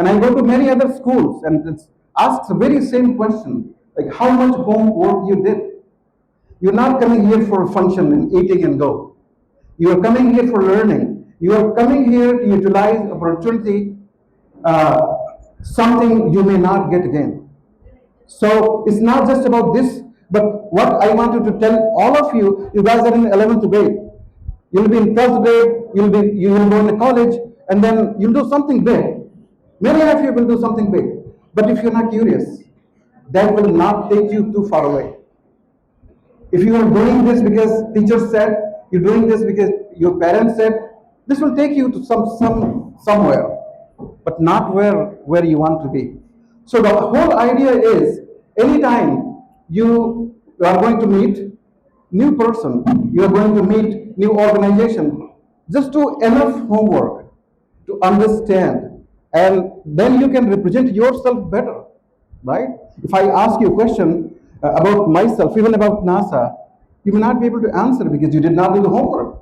I go to many other schools and it asks the very same question, like how much homework you did. You're not coming here for a function and eating and go. You are coming here for learning. You are coming here to utilize opportunity, uh, something you may not get again. So it's not just about this, but what I wanted to tell all of you, you guys are in 11th grade. You'll be in 12th grade, you will go into college, and then you'll do something big. Many of you will do something big. But if you're not curious, that will not take you too far away. If you are doing this because teachers said, you're doing this because your parents said, this will take you to somewhere, but not where you want to be. So the whole idea is, anytime you are going to meet new person, you are going to meet new organization, just do enough homework to understand, and then you can represent yourself better, right? If I ask you a question about myself, even about NASA, you may not be able to answer because you did not do the homework.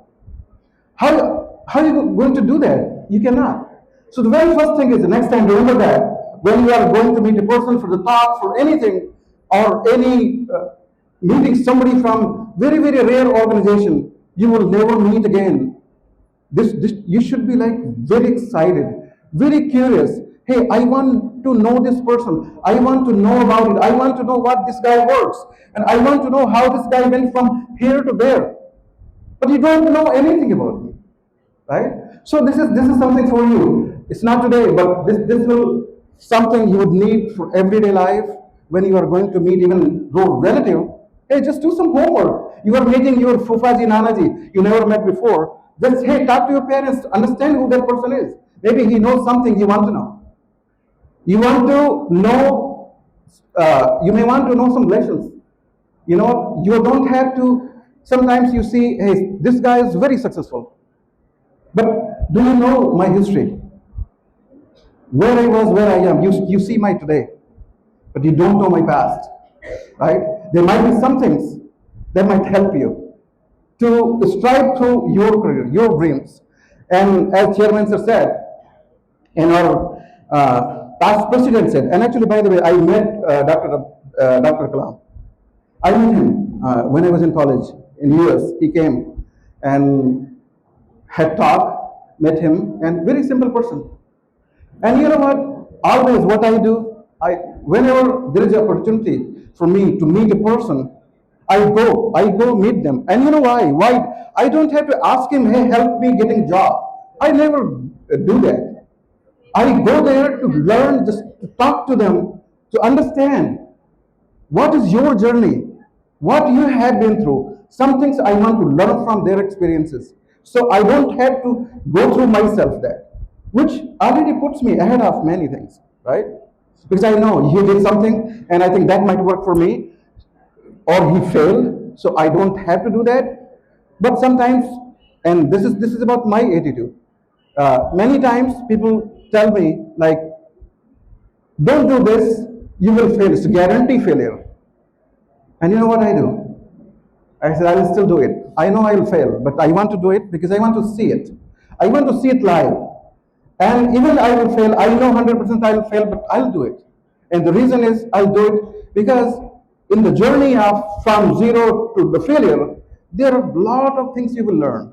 How are you going to do that? You cannot. So the very first thing is, the next time, remember that when you are going to meet a person for the talk, for anything, or any meeting somebody from very, very rare organization, you will never meet again. This you should be like very excited, very curious. Hey, I want to know this person. I want to know about it. I want to know what this guy works. And I want to know how this guy went from here to there. But you don't know anything about me, right? So this is something for you. It's not today, but this will something you would need for everyday life when you are going to meet even your relative. Hey, just do some homework. You are meeting your Fufaji Nanaji you never met before. Just, hey, talk to your parents, understand who that person is. Maybe he knows something you want to know. You want to know, you may want to know some lessons. You know, you don't have to, sometimes you see, hey, this guy is very successful. But do you know my history? Where I was, where I am. You see my today, but you don't know my past, right? There might be some things that might help you to strive through your career, your dreams. And as Chairman sir said, and our past president said, and actually, by the way, I met Dr. Kalam. I met him when I was in college in US. He came and had talked, met him, and very simple person. And you know what? Always what I do, whenever there is an opportunity for me to meet a person, I go meet them. And you know why? Why? I don't have to ask him, hey, help me getting a job. I never do that. I go there to learn, just to talk to them, to understand what is your journey, what you have been through. Some things I want to learn from their experiences. So I don't have to go through myself that, which already puts me ahead of many things, right? Because I know he did something and I think that might work for me, or he failed, so I don't have to do that. But sometimes, and this is about my attitude. Many times people tell me like, don't do this, you will fail. It's a guarantee failure. And you know what I do? I said, I will still do it. I know I will fail, but I want to do it because I want to see it. I want to see it live. And even I will fail, I know 100% I will fail, but I'll do it. And the reason is I'll do it because in the journey of from zero to the failure, there are a lot of things you will learn.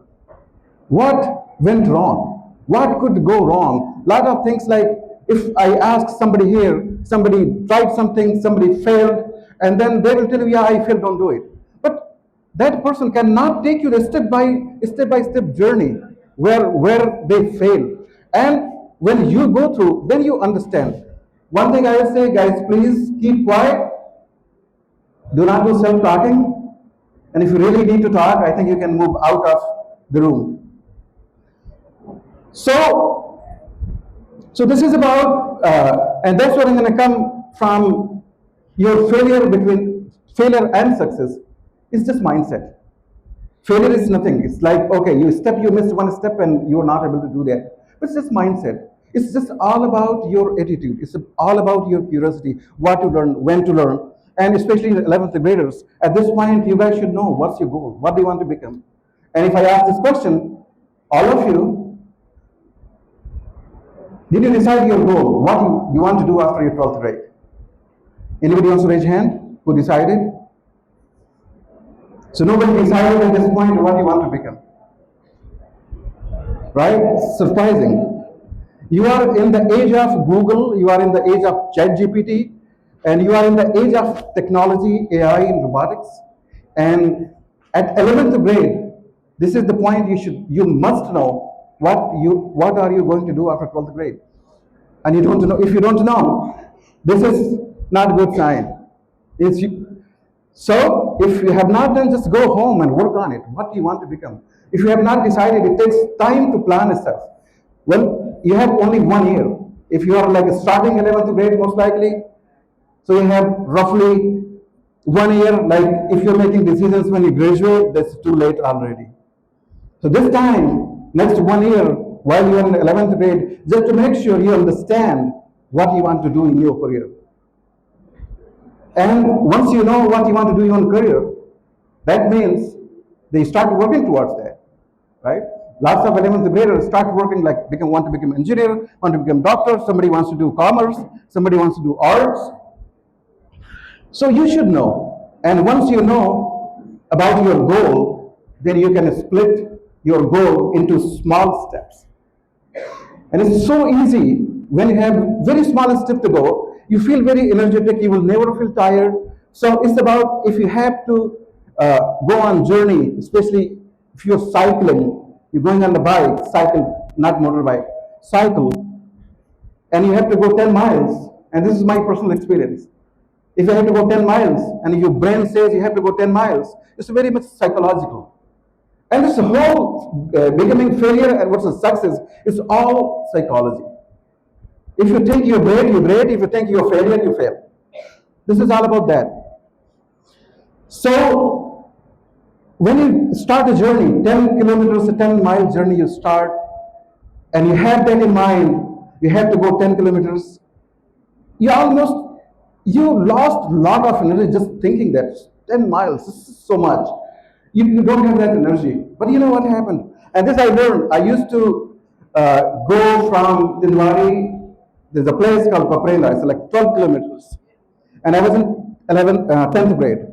What went wrong? What could go wrong? A lot of things like, if I ask somebody here, somebody tried something, somebody failed, and then they will tell you, yeah, I failed, don't do it. But that person cannot take you the step by step journey where they fail. And when you go through, then you understand. One thing I will say, guys, please keep quiet. Do not do self-talking. And if you really need to talk, I think you can move out of the room. So this is about, and that's what I'm going to come from your failure between failure and success. It's just mindset. Failure is nothing. It's like, okay, you missed one step and you're not able to do that. But it's just mindset. It's just all about your attitude. It's all about your curiosity, what to learn, when to learn. And especially the 11th graders, at this point, you guys should know what's your goal, what do you want to become. And if I ask this question, all of you, Did you decide your goal? What you want to do after your 12th grade? Anybody wants to raise hand? Who decided? So nobody decided at this point what you want to become. Right? Surprising. You are in the age of Google, you are in the age of ChatGPT, and you are in the age of technology, AI, and robotics. And at 11th grade, this is the point you must know what are you going to do after 12th grade. And you don't know. If you don't know, this is not a good sign. So if you have not done, just go home and work on it. What do you want to become? If you have not decided, it takes time to plan stuff. Well, you have only 1 year. If you are like starting 11th grade, most likely, so you have roughly 1 year. Like if you're making decisions when you graduate, that's too late already. So this time, next 1 year, while you are in 11th grade, just to make sure you understand what you want to do in your career. And once you know what you want to do in your career, that means they start working towards that, right? Lots of 11th graders start working like want to become engineer, want to become doctor, somebody wants to do commerce, somebody wants to do arts. So you should know. And once you know about your goal, then you can split your goal into small steps. And it's so easy when you have very small step to go. You feel very energetic. You will never feel tired. So it's about if you have to go on journey, especially if you're cycling, you're going on the bike, cycle, not motorbike, cycle, and you have to go 10 miles. And this is my personal experience. If you have to go 10 miles and your brain says you have to go 10 miles, it's very much psychological. And this whole becoming failure and what's a success is all psychology. If you think you're great, you're great. If you think you're a failure, you fail. This is all about that. So when you start a journey, 10 kilometers, a 10-mile journey you start, and you have that in mind, you have to go 10 kilometers, you lost a lot of energy just thinking that 10 miles, this is so much. You don't have that energy. But you know what happened? And this I learned. I used to go from Tindwari. There's a place called Paprela. It's like 12 kilometers. And I was in 10th grade.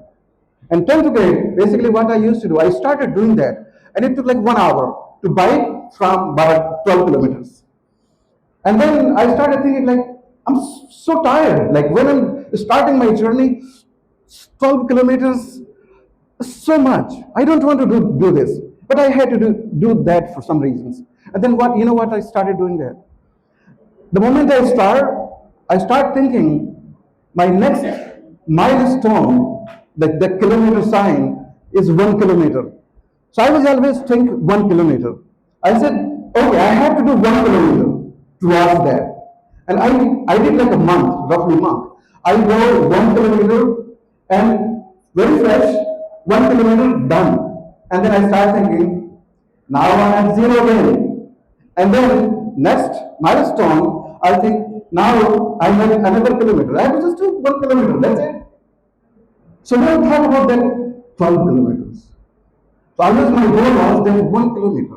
And 10th grade, basically what I used to do, I started doing that. And it took like 1 hour to bike from about 12 kilometers. And then I started thinking like, I'm so tired. Like when I'm starting my journey, 12 kilometers, so much. I don't want to do this. But I had to do that for some reasons. And then I started doing that. The moment I start thinking my next milestone, the kilometer sign is 1 kilometer. So I was always think 1 kilometer. I said, okay, I have to do 1 kilometer towards that. And I did like a month, roughly a month. I rode 1 kilometer and very fresh, 1 kilometer done. And then I start thinking, now I'm at 0 again. And then next milestone, I think now I have another kilometer. I have to just do 1 kilometer, that's it. So now talk about that 12 kilometers. So always my goal was that 1 kilometer.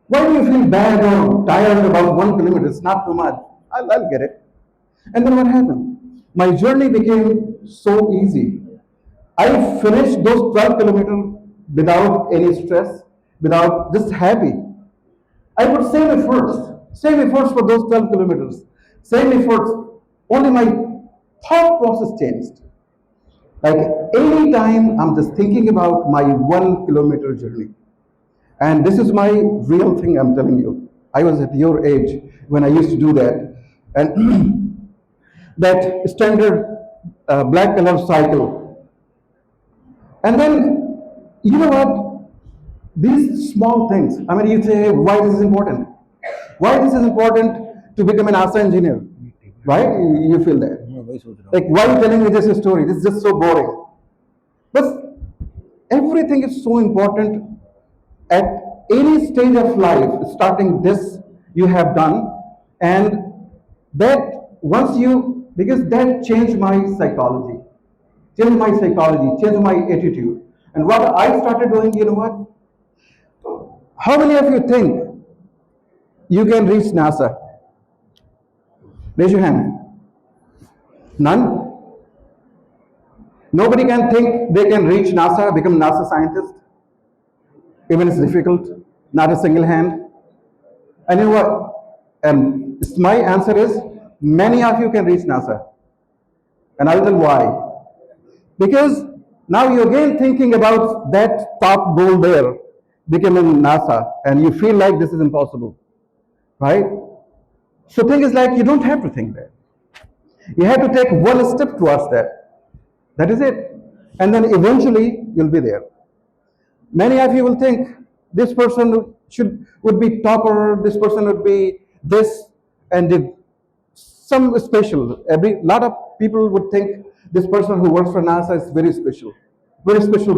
Why do you feel bad or tired about 1 kilometer? It's not too much. I'll get it. And then what happened? My journey became so easy. I finished those 12 kilometers without any stress, without just happy. I would save efforts for those 12 kilometers. Same efforts, only my thought process changed. Like any time I'm just thinking about my 1 kilometer journey. And this is my real thing I'm telling you. I was at your age when I used to do that. And that standard black color cycle. And then, you know what? These small things, I mean, you say, why this is important? Why this is important to become an NASA engineer? Right? You feel that? Like, why are you telling me this story? This is just so boring. But everything is so important at any stage of life, starting this you have done, and that because that changed my psychology, changed my attitude. And what I started doing, you know what? How many of you think you can reach NASA? Raise your hand. None? Nobody can think they can reach NASA, become NASA scientist, even it's difficult, not a single hand. And you know what? My answer is many of you can reach NASA. And I'll tell why. Because now you're again thinking about that top goal there, becoming NASA, and you feel like this is impossible, right? So thing is like you don't have to think that. You have to take one step towards that. That is it. And then eventually you'll be there. Many of you will think this person would be topper, this person would be this, and did some special. Every lot of people would think this person who works for NASA is very special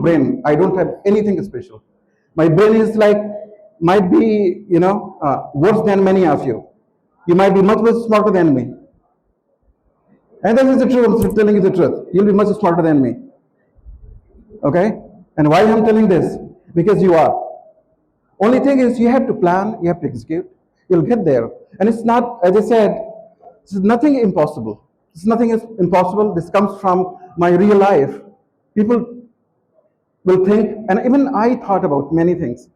brain. I don't have anything special. My brain is like might be worse than many of you. You might be much smarter than me, and this is the truth. I'm telling you the truth. You'll be much smarter than me. Okay? And why I'm telling this? Because you are. Only thing is you have to plan, you have to execute, you'll get there. And it's not, as I said, it's nothing impossible. It's nothing is impossible. This comes from my real life. People will think, and even I thought about many things.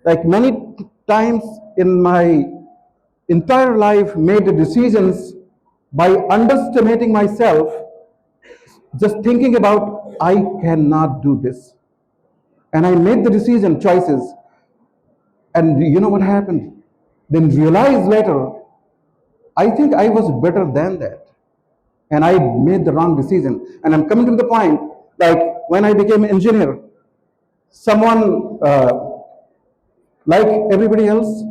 Like many times in my entire life made decisions by underestimating myself, just thinking about I cannot do this. And I made the decision, choices, and you know what happened? Then realized later, I think I was better than that. And I made the wrong decision. And I'm coming to the point, like when I became an engineer, someone, like everybody else,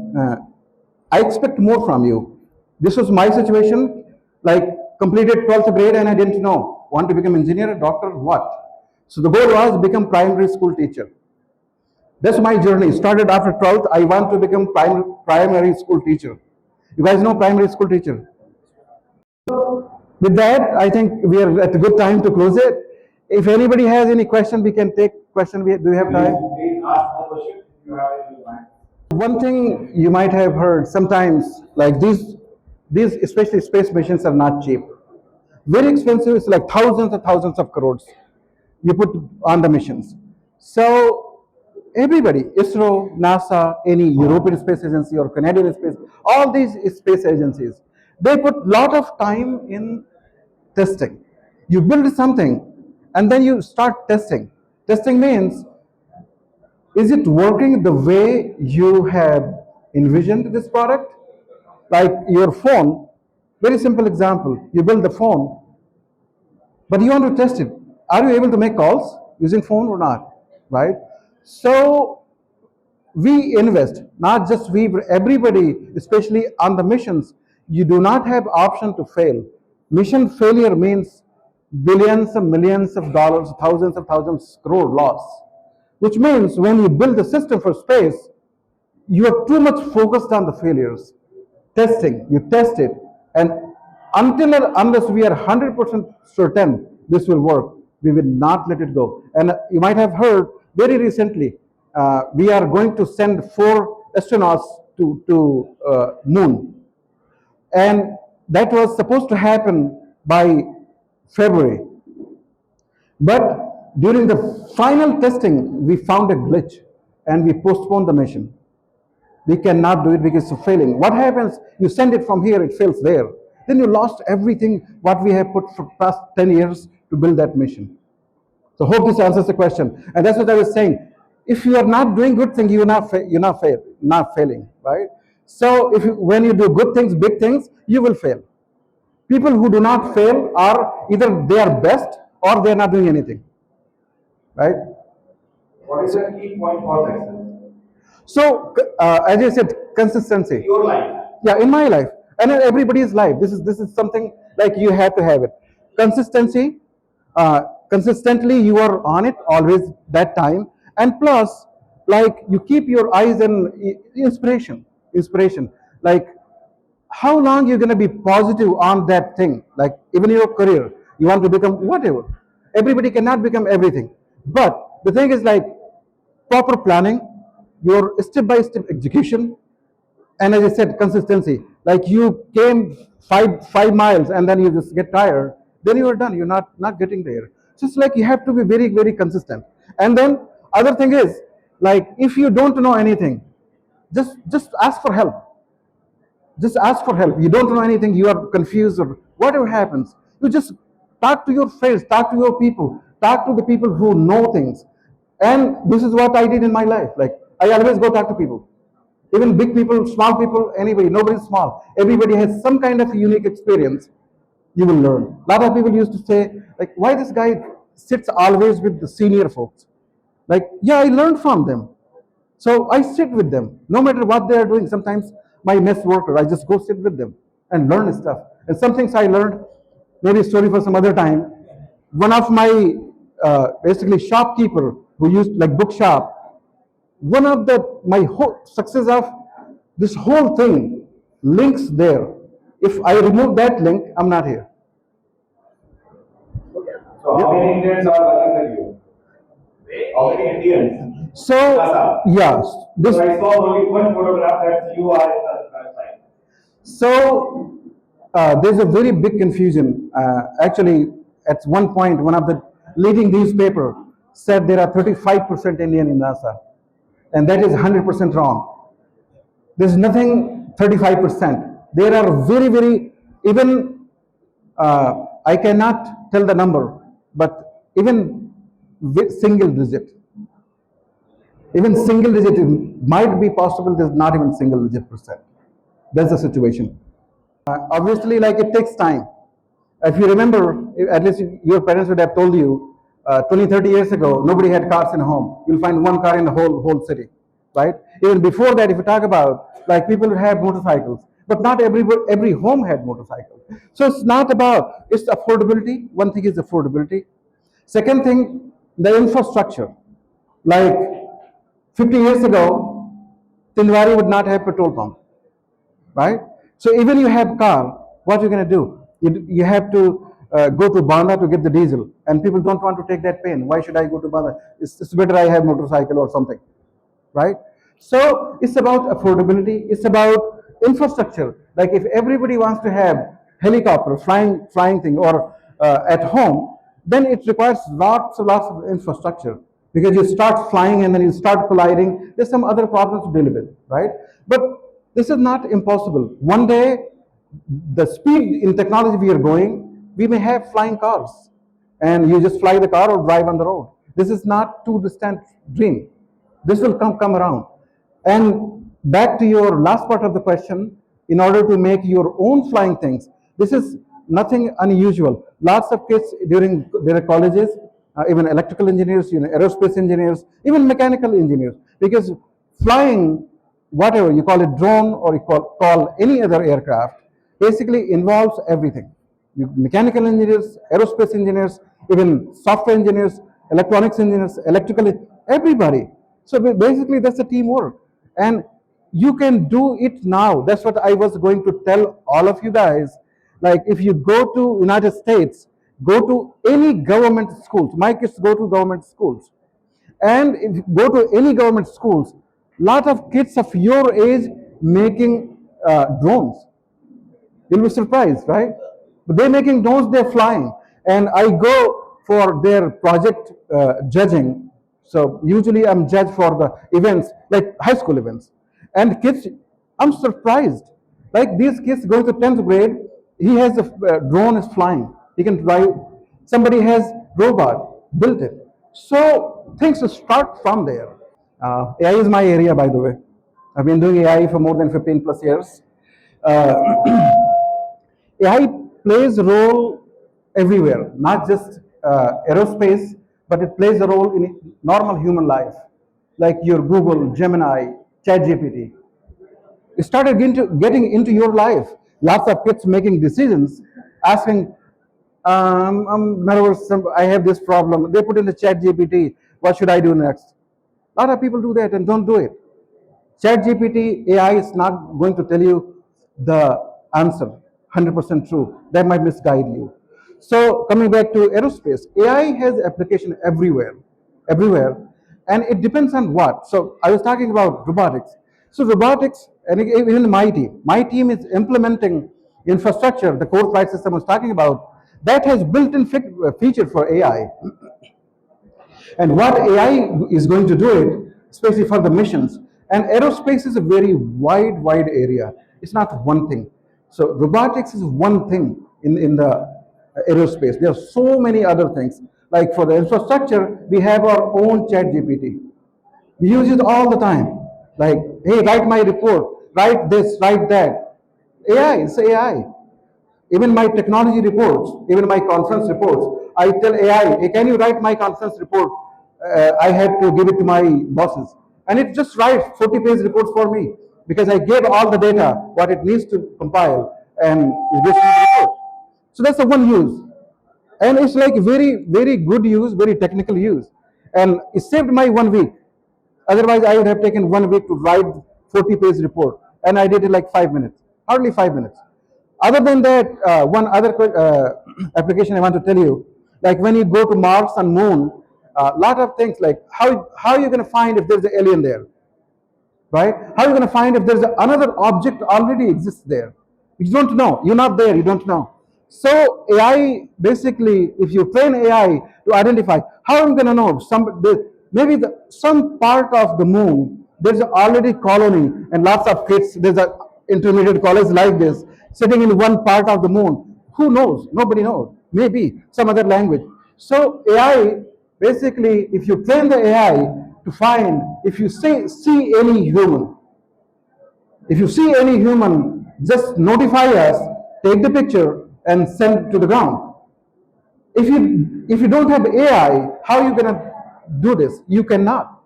I expect more from you. This was my situation, like completed 12th grade and I didn't know, want to become engineer, doctor, what? So the goal was become primary school teacher. That's my journey. Started after 12th. I want to become primary school teacher. You guys know primary school teacher? With that, I think we are at a good time to close it. If anybody has any question, we can take question. Do we have time? Please ask the question if you have any mind. One thing you might have heard sometimes, like these especially space missions are not cheap. Very expensive. It's like thousands and thousands of crores you put on the missions. So everybody, ISRO, NASA, any European Space Agency or Canadian Space, all these space agencies, they put lot of time in testing. You build something and then you start testing. Testing means, is it working the way you have envisioned this product? Like your phone, very simple example, you build the phone, but you want to test it. Are you able to make calls using phone or not? Right? So we invest, not just we, but everybody, especially on the missions, you do not have option to fail. Mission failure means billions and millions of dollars, thousands crore loss. Which means when you build a system for space, you are too much focused on the failures. Testing, you test it, and unless we are 100% certain this will work, we will not let it go. And you might have heard very recently, we are going to send 4 astronauts to moon, and that was supposed to happen by February. But during the final testing, we found a glitch and we postponed the mission. We cannot do it because of failing. What happens? You send it from here, it fails there. Then you lost everything what we have put for past 10 years to build that mission. So hope this answers the question. And that's what I was saying. If you are not doing good things, you're not failing, right? So when you do good things, big things, you will fail. People who do not fail are either they are best or they are not doing anything, right? What is the key point for success? So, as I said, consistency. Your life. Yeah, in my life and in everybody's life, this is something like you have to have it. Consistency. Consistently, you are on it always that time, and plus, like you keep your eyes on inspiration. Inspiration. Like how long you're going to be positive on that thing. Like even your career, you want to become whatever. Everybody cannot become everything, but the thing is like proper planning, your step-by-step execution, And as I said, consistency. Like you came five miles and then you just get tired, then you are done. You're not getting there. Just like you have to be very, very consistent. And then other thing is, like if you don't know anything, just ask for help. Just ask for help. You don't know anything, you are confused or whatever happens. You just talk to your friends, talk to your people, talk to the people who know things. And this is what I did in my life. Like I always go talk to people. Even big people, small people, anybody, nobody's small. Everybody has some kind of unique experience. You will learn. A lot of people used to say, like, why this guy sits always with the senior folks? Like, yeah, I learned from them. So I sit with them, no matter what they are doing. Sometimes my mess worker, I just go sit with them and learn stuff. And some things I learned, maybe a story for some other time. One of my basically shopkeeper who used like bookshop, one of the my whole success of this whole thing links there. If I remove that link, I'm not here. So how many Indians are working with you? How many Indians? So yes, this. So I saw only one photograph that you are in the side. So there's a very big confusion. Actually, at one point, one of the leading newspaper said there are 35% Indian in NASA, and that is 100% wrong. There's nothing 35%. There are very, very, even I cannot tell the number, but even single digit. Even single digit might be possible, there's not even single digit percent. That's the situation. Obviously, like it takes time. If you remember, at least your parents would have told you 20, 30 years ago, nobody had cars in a home. You'll find one car in the whole city, right? Even before that, if you talk about, like people would have motorcycles, but not every home had motorcycles. So it's not about, it's affordability. One thing is affordability. Second thing, the infrastructure. Like 50 years ago, Tindwari would not have petrol pump, right? So even you have car, what you're going to do? You have to go to Banda to get the diesel, and people don't want to take that pain. Why should I go to Banda? It's better I have motorcycle or something, right? So it's about affordability. It's about infrastructure. Like if everybody wants to have helicopter, flying thing, or at home, then it requires lots of infrastructure because you start flying and then you start colliding. There's some other problems to deal with, right? But this is not impossible. One day, the speed in technology we are going, we may have flying cars, and you just fly the car or drive on the road. This is not too distant dream. This will come around. And back to your last part of the question, in order to make your own flying things, this is nothing unusual. Lots of kids during their colleges, even electrical engineers, aerospace engineers, even mechanical engineers, because flying, whatever you call it, drone or you call any other aircraft, basically involves everything. Mechanical engineers, aerospace engineers, even software engineers, electronics engineers, electrical, everybody. So basically that's a teamwork. And you can do it now. That's what I was going to tell all of you guys. Like if you go to United States, go to any government schools. My kids go to government schools. And if you go to any government schools, lot of kids of your age making drones. You'll be surprised, right? But they're making drones, they're flying. And I go for their project judging. So usually I'm judged for the events, like high school events. And kids, I'm surprised. Like these kids going to 10th grade, he has a drone is flying. He can drive. Somebody has robot, built it. So things start from there. AI is my area, by the way. I've been doing AI for more than 15 plus years. AI plays a role everywhere, not just aerospace, but it plays a role in normal human life, like your Google, Gemini, ChatGPT. It started getting into your life. Lots of kids making decisions, asking, I'm nervous, I have this problem. They put in the ChatGPT, what should I do next? A lot of people do that and don't do it. ChatGPT AI is not going to tell you the answer 100% true. That might misguide you. So coming back to aerospace, AI has application everywhere, and it depends on what. So I was talking about robotics. So robotics, and even my team is implementing infrastructure, the core flight system I was talking about, that has built-in feature for AI. And what AI is going to do it, especially for the missions. And aerospace is a very wide area. It's not one thing. So robotics is one thing in the aerospace. There are so many other things. Like for the infrastructure, we have our own chat GPT. We use it all the time. Like, hey, write my report, write this, write that. AI, it's AI. Even my technology reports, even my conference reports, I tell AI, hey, can you write my conference report? I have to give it to my bosses. And it just writes 40-page reports for me because I gave all the data, what it needs to compile, and it gives me the report. So that's the one use. And it's like very good use, very technical use. And it saved my 1 week. Otherwise, I would have taken 1 week to write 40-page report, and I did it like 5 minutes, hardly 5 minutes. Other than that, one other application I want to tell you, like when you go to Mars and Moon, a lot of things like how are you going to find if there's an alien there, right? How are you going to find if there's another object already exists there? You don't know. You're not there. You don't know. So AI basically, if you train AI to identify, how am I going to know maybe some part of the moon there's already colony and lots of kids. There's a intermediate college like this sitting in one part of the moon. Who knows? Nobody knows. Maybe some other language. So AI basically, if you train the AI to find if you see any human, if you see any human, just notify us, take the picture, and send it to the ground. If you don't have AI, how are you gonna do this? You cannot.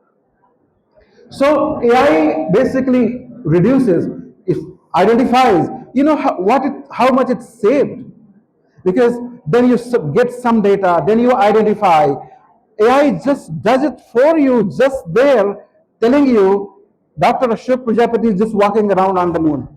So AI basically reduces, it identifies, you know how much it's saved, because then you get some data, then you identify. AI just does it for you, just there, telling you Dr. Ashok Prajapati is just walking around on the moon,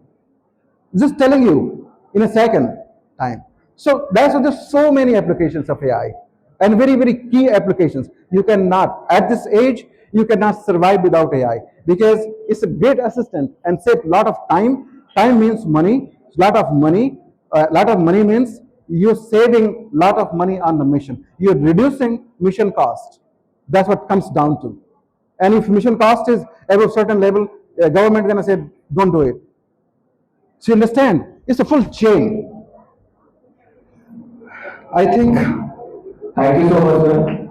just telling you in a second time. So that's why there's so many applications of AI and very key applications. You cannot, at this age, you cannot survive without AI because it's a great assistant and save a lot of time. Time means money, lot of money. Lot of money means you're saving a lot of money on the mission. You're reducing mission cost. That's what comes down to. And if mission cost is above certain level, government gonna say, don't do it. So you understand? It's a full chain. I think. Thank you so much, sir.